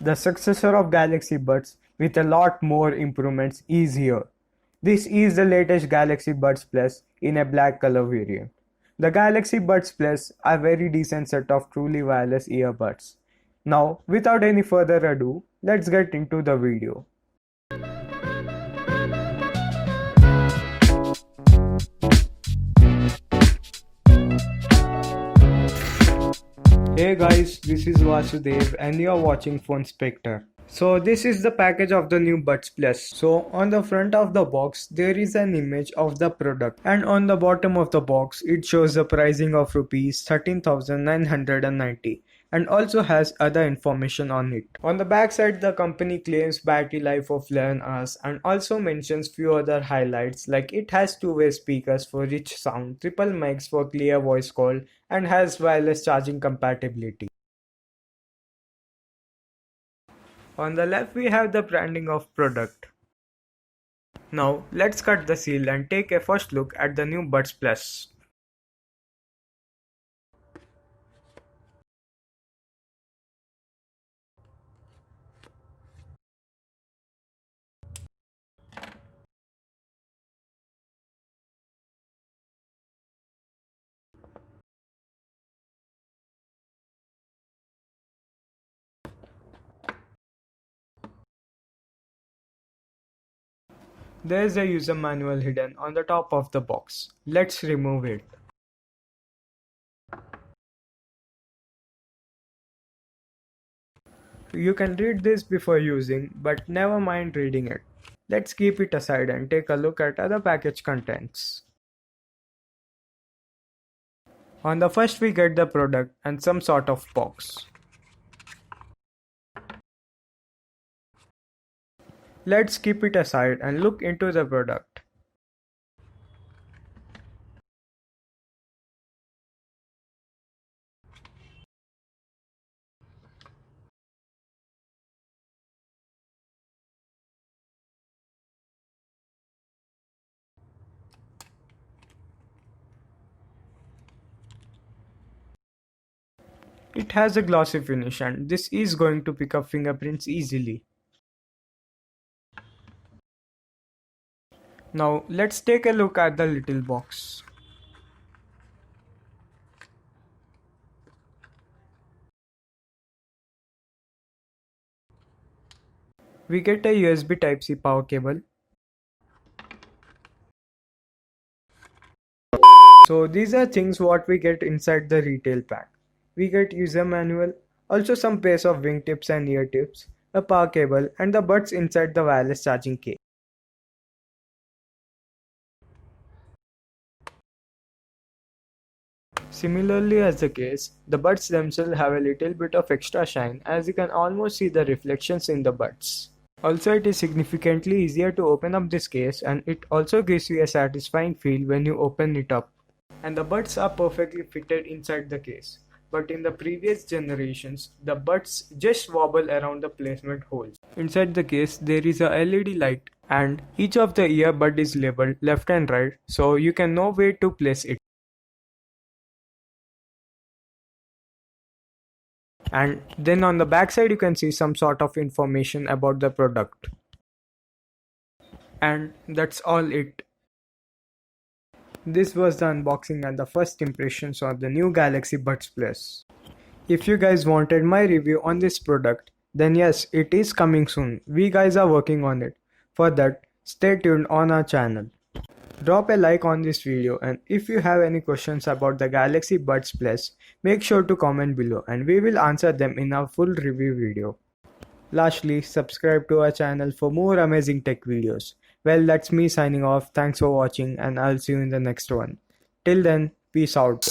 The successor of Galaxy Buds with a lot more improvements is here. This is the latest Galaxy Buds Plus in a black color variant. The Galaxy Buds Plus are very decent set of truly wireless earbuds. Now, without any further ado, let's get into the video. Hey guys, this is Vasudev and you are watching Phone Spectre. So this is the package of the new Buds Plus. So on the front of the box there is an image of the product, and on the bottom of the box it shows the pricing of rupees 13,990 and also has other information on it. On the back side the company claims battery life of 11 hours and also mentions few other highlights like it has two-way speakers for rich sound, triple mics for clear voice call, and has wireless charging compatibility. On the left we have the branding of product. Now let's cut the seal and take a first look at the new Buds Plus. There is a user manual hidden on the top of the box. Let's remove it. You can read this before using, but never mind reading it. Let's keep it aside and take a look at other package contents. On the first we get the product and some sort of box. Let's keep it aside and look into the product. It has a glossy finish and this is going to pick up fingerprints easily. Now let's take a look at the little box. We get a USB Type-C power cable. So these are things what we get inside the retail pack. We get user manual, also some pairs of wingtips and ear tips, a power cable, and the buds inside the wireless charging case. Similarly as the case, the buds themselves have a little bit of extra shine as you can almost see the reflections in the buds. Also it is significantly easier to open up this case and it also gives you a satisfying feel when you open it up. And the buds are perfectly fitted inside the case. But in the previous generations, the buds just wobble around the placement holes. Inside the case, there is a LED light and each of the earbud is labeled left and right so you can know where to place it. And then on the back side you can see some sort of information about the product. And that's all it. This was the unboxing and the first impressions of the new Galaxy Buds Plus. If you guys wanted my review on this product, then yes, it is coming soon. We guys are working on it. For that, stay tuned on our channel. Drop a like on this video, and if you have any questions about the Galaxy Buds Plus, make sure to comment below and we will answer them in our full review video. Lastly, subscribe to our channel for more amazing tech videos. Well, that's me signing off. Thanks for watching and I'll see you in the next one. Till then, peace out.